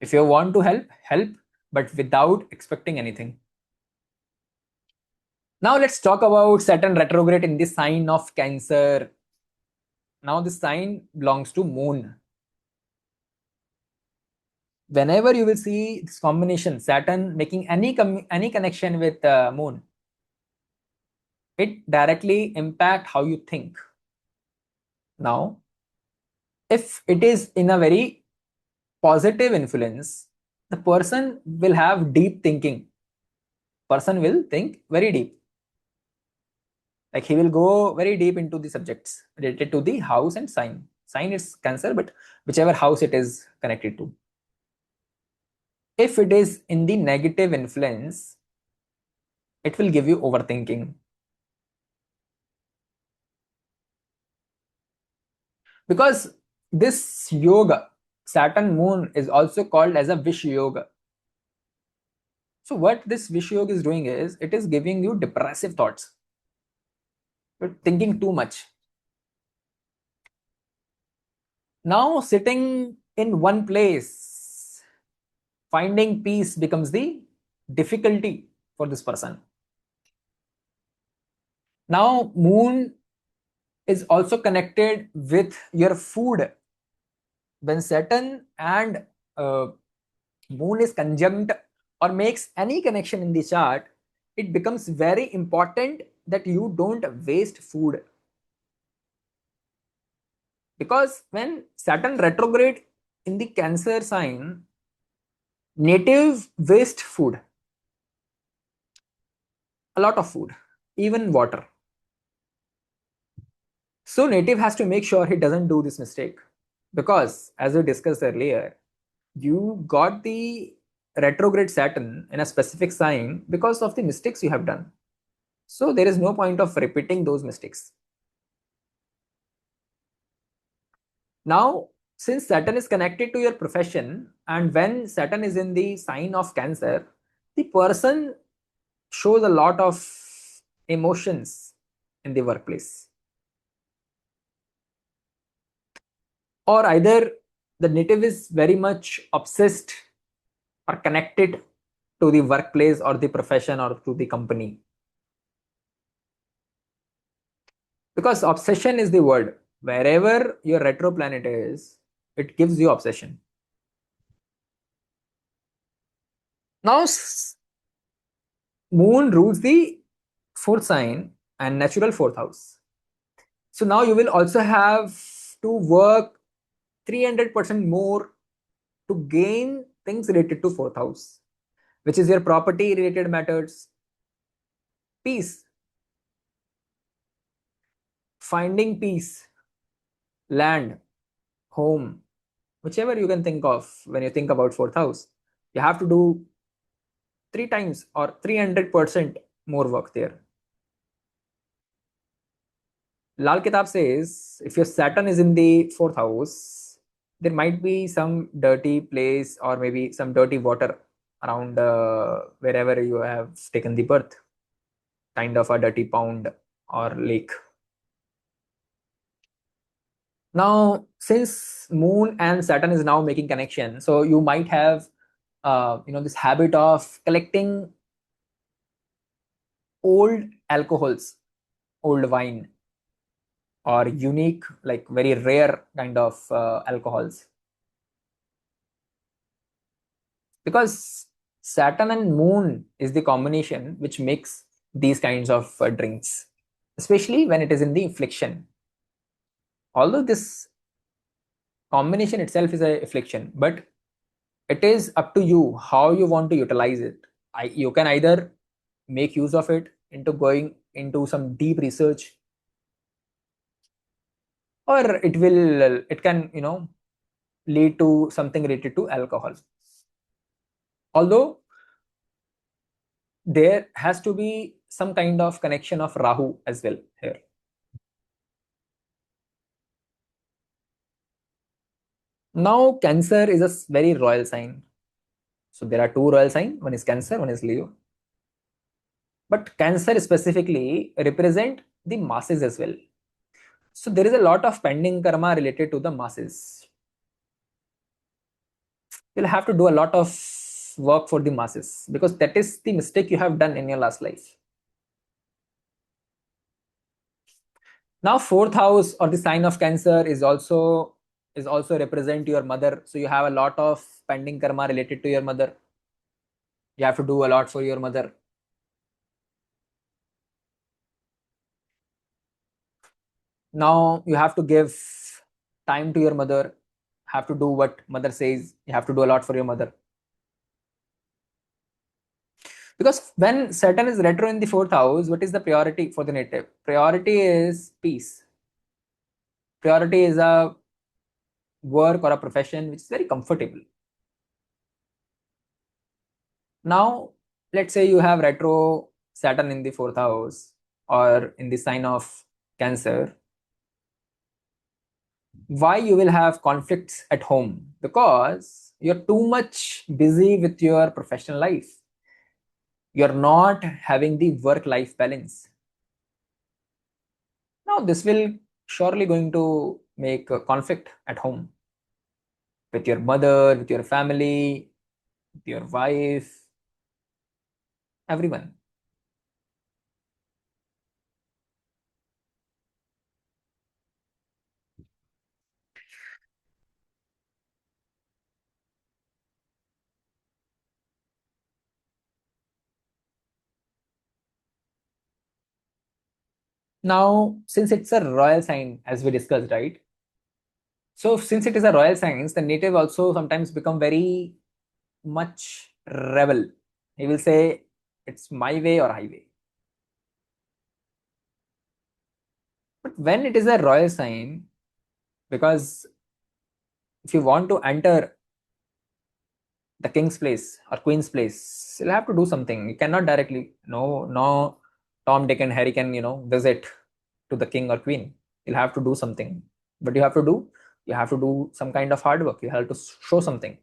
If you want to help, help, but without expecting anything. Now let's talk about Saturn retrograde in the sign of Cancer. Now this sign belongs to Moon. Whenever you will see this combination, Saturn making any connection with Moon, it directly impact how you think. Now, if it is in a very positive influence, the person will have deep thinking. Person will think very deep. Like he will go very deep into the subjects related to the house and sign. Sign is Cancer, but whichever house it is connected to. If it is in the negative influence, it will give you overthinking. Because this yoga, Saturn Moon, is also called as a Vish Yoga. So what this Vish Yoga is doing is, it is giving you depressive thoughts. You're thinking too much. Now sitting in one place, finding peace becomes the difficulty for this person. Now Moon is also connected with your food. When Saturn and Moon is conjunct or makes any connection in the chart, it becomes very important that you don't waste food. Because when Saturn retrograde in the Cancer sign, native waste food, a lot of food, even water. So native has to make sure he doesn't do this mistake, because as we discussed earlier, you got the retrograde Saturn in a specific sign because of the mistakes you have done. So there is no point of repeating those mistakes. Now, since Saturn is connected to your profession, and when Saturn is in the sign of Cancer, the person shows a lot of emotions in the workplace. Or either the native is very much obsessed or connected to the workplace or the profession or to the company. Because obsession is the word. Wherever your retro planet is, it gives you obsession. Now, Moon rules the fourth sign and natural fourth house. So now you will also have to work 300% more to gain things related to fourth house, which is your property related matters, peace, finding peace, land, home, whichever you can think of when you think about fourth house. You have to do 3 times or 300% more work there. Lal Kitab says if your Saturn is in the fourth house, there might be some dirty place or maybe some dirty water around wherever you have taken the birth, kind of a dirty pond or lake. Now, since Moon and Saturn is now making connection, so you might have this habit of collecting old alcohols, old wine, or unique, like very rare kind of alcohols. Because Saturn and Moon is the combination which makes these kinds of drinks, especially when it is in the affliction. Although this combination itself is a affliction, but it is up to you how you want to utilize it. You can either make use of it into going into some deep research, or it can lead to something related to alcohol. Although there has to be some kind of connection of Rahu as well here. Now Cancer is a very royal sign. So there are two royal signs, one is Cancer, one is Leo. But Cancer specifically represent the masses as well. So there is a lot of pending karma related to the masses. you'll have to do a lot of work for the masses, because that is the mistake you have done in your last life. Now fourth house, or the sign of Cancer, is also represent your mother. So you have a lot of pending karma related to your mother. You have to do a lot for your mother. Now you have to give time to your mother, have to do what mother says. You have to do a lot for your mother, because when Saturn is retro in the fourth house, what is the priority for the native? Priority is peace. Priority is a work or a profession which is very comfortable. Now, let's say you have retro Saturn in the fourth house or in the sign of Cancer. Why you will have conflicts at home? Because you're too much busy with your professional life. You're not having the work-life balance. Now, this will surely going to make a conflict at home with your mother, with your family, with your wife, everyone. Now, since it's a royal sign, as we discussed, right? So, since it is a royal sign, the native also sometimes become very much rebel. He will say, it's my way or highway. But when it is a royal sign, because if you want to enter the king's place or queen's place, you'll have to do something. You cannot directly, no, Tom, Dick, and Harry can, visit to the king or queen. You'll have to do something. But you have to do some kind of hard work. You have to show something.